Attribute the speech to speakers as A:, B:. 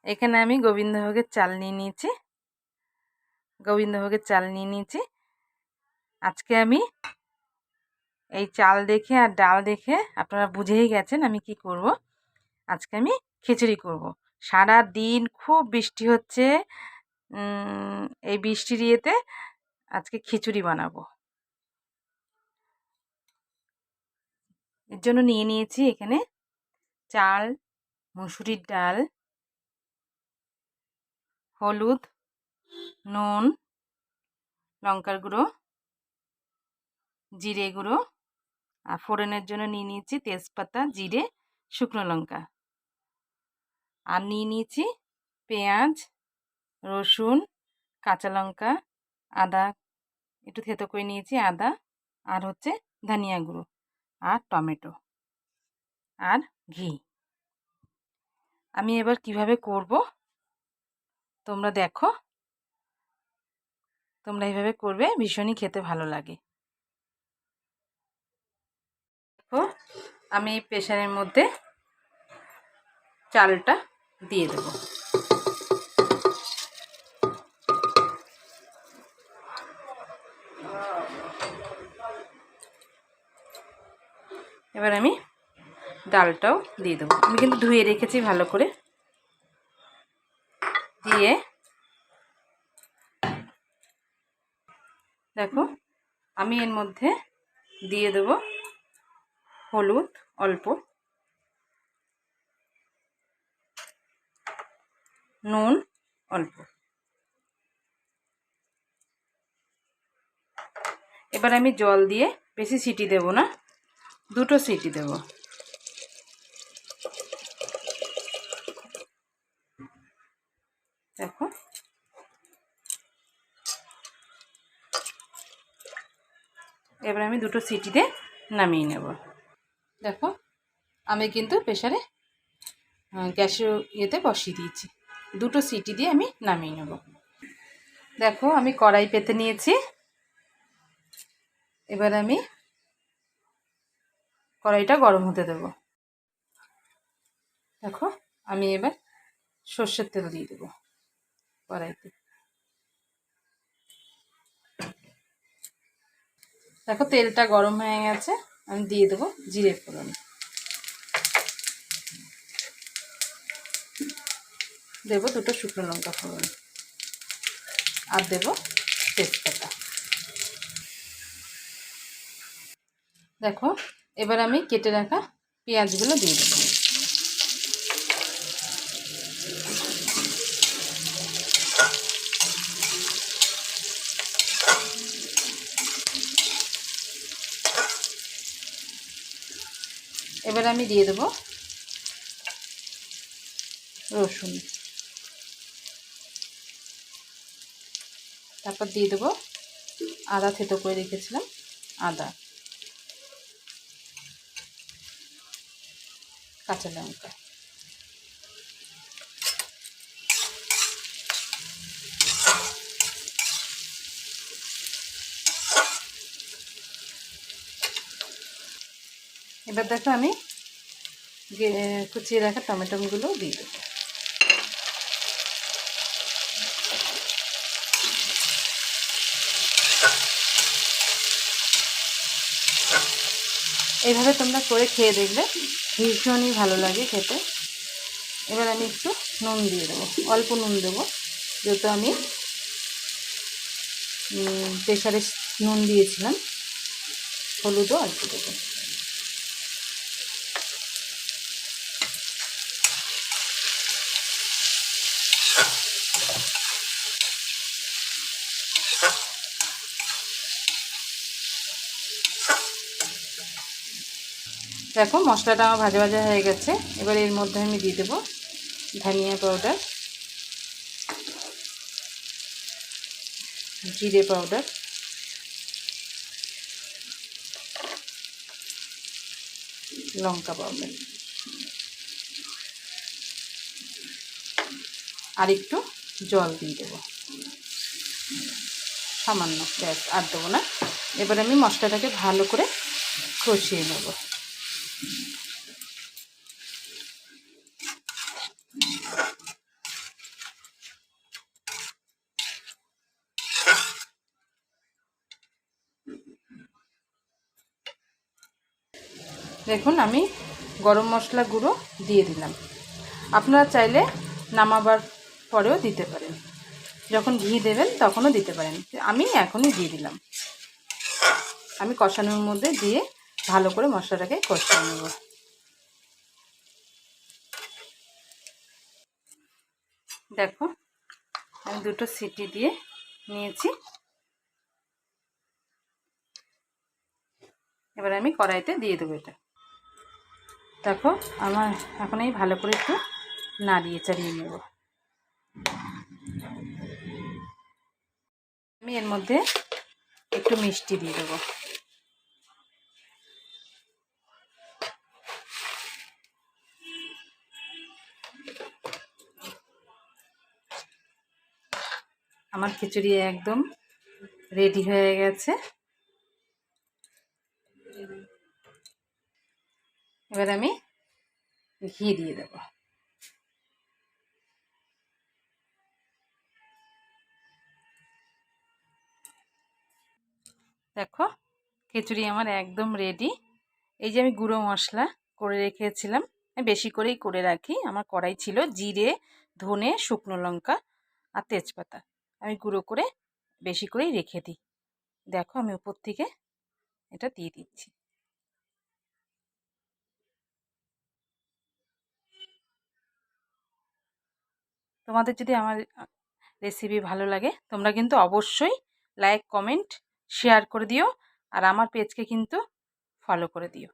A: এখানে আমি গোবিন্দভোগের চাল নিয়ে নিয়েছি। গোবিন্দভোগের চাল নিয়ে নিয়েছি। আজকে আমি এই চাল দেখে আর ডাল দেখে আপনারা বুঝেই গেছেন আমি কি করব। আজকে আমি খিচুড়ি করব। সারা দিন খুব বৃষ্টি হচ্ছে। এই বৃষ্টির ইয়েতে আজকে খিচুড়ি বানাবো। এর জন্য নিয়ে নিয়েছি এখানে চাল, মুসুরির ডাল, হলুদ, নুন, লঙ্কার গুঁড়ো, জিরে গুঁড়ো, আর ফোড়নের জন্য নিয়ে নিয়েছি তেজপাতা, জিরে, শুকনো লঙ্কা। আর নিয়ে নিয়েছি পেঁয়াজ, রসুন, কাঁচা লঙ্কা, আদা একটু থেতো করে নিয়েছি, আদা, আর হচ্ছে ধনিয়া গুঁড়ো, আর টমেটো, আর ঘি। আমি এবার কিভাবে করব তোমরা দেখো। তোমরা এইভাবে করবে, ভীষণই খেতে ভালো লাগে। দেখো আমি প্রেসারের মধ্যে চালটা দিয়ে দেব। এবার আমি ডালটাও দিয়ে দেবো। আমি কিন্তু ধুয়ে রেখেছি ভালো করে। দিয়ে দেখো আমি এর মধ্যে দিয়ে দেব হলুদ অল্প, নুন অল্প। এবার আমি জল দিয়ে, বেশি সিটি দেব না, 2টো সিটি দেব। দেখো এবার আমি 2টো সিটি দিয়ে নামিয়ে নেব। দেখো আমি কিন্তু প্রেসারে গ্যাসের ইয়েতে বসিয়ে দিয়েছি। 2টো সিটি দিয়ে আমি নামিয়ে নেব। দেখো আমি কড়াই পেতে নিয়েছি। এবার আমি কড়াইটা গরম হতে দেব। দেখো আমি এবার সর্ষের তেল দিয়ে দেবো কড়াইতে। দেখো তেলটা গরম হয়ে গেছে, আমি দিয়ে দেবো জিরে ফোড়ন, দেবো 2টো শুকনো লঙ্কা ফোড়ন, আর দেবো তেজপাতা। দেখো এবার আমি কেটে রাখা পেঁয়াজগুলো দিয়ে দেবো। এবার আমি দিয়ে দেবো রসুন, তারপর দিয়ে দেবো আদা থেতো করে রেখেছিলাম, আদা, কাঁচা লঙ্কা। এবার দেখো আমি কুচিয়ে রাখা টমেটোগুলো দিয়ে দেবো। এইভাবে তোমরা করে খেয়ে দেখবে, ভীষণই ভালো লাগে খেতে। এবার আমি একটু নুন দিয়ে দেবো, অল্প নুন দেবো, যেহেতু আমি প্রেসারে নুন দিয়েছিলাম। হলুদও অল্প দেবো। দেখো মশলাটা আমার ভাজা ভাজা হয়ে গেছে। এবার এর মধ্যে আমি দিয়ে দেবো ধনিয়া পাউডার, জিরে পাউডার, লঙ্কা পাউডার, আর একটু জল দিয়ে দেবো সামান্য, ব্যাস, আর দেবো না। এবার আমি মশলাটাকে ভালো করে কষিয়ে নেব। দেখুন আমি গরম মশলা গুঁড়ো দিয়ে দিলাম। আপনারা চাইলে নামাবার পরেও দিতে পারেন, যখন ঘি দেবেন তখনও দিতে পারেন। আমি এখনই দিয়ে দিলাম। আমি কষানোর মধ্যে দিয়ে ভালো করে মশলাটাকে কষিয়ে নেব। দেখো আমি 2টো সিটি দিয়ে নিয়েছি। এবার আমি কড়াইতে দিয়ে দেবো এটা। দেখো আমার এখন এই ভালো করে একটু নাড়িয়ে চাড়িয়ে নেব। আমি এর মধ্যে একটু মিষ্টি দিয়ে দেবো। আমার খিচুড়ি একদম রেডি হয়ে গেছে। এবার আমি ঘি দিয়ে দেবো। দেখো খিচুড়ি আমার একদম রেডি। এই যে আমি গুঁড়ো মশলা করে রেখেছিলাম, বেশি করেই করে রাখি, আমার কড়াই ছিল জিরে, ধনে, শুকনো লঙ্কা আর তেজপাতা আমি গুঁড়ো করে বেশি করেই রেখে দিই। দেখো আমি উপর থেকে এটা দিয়ে দিচ্ছি। তোমাদের যদি আমার রেসিপি ভালো লাগে তোমরা কিন্তু অবশ্যই লাইক, কমেন্ট, শেয়ার করে দিও, আর আমার পেজকে কিন্তু ফলো করে দিও।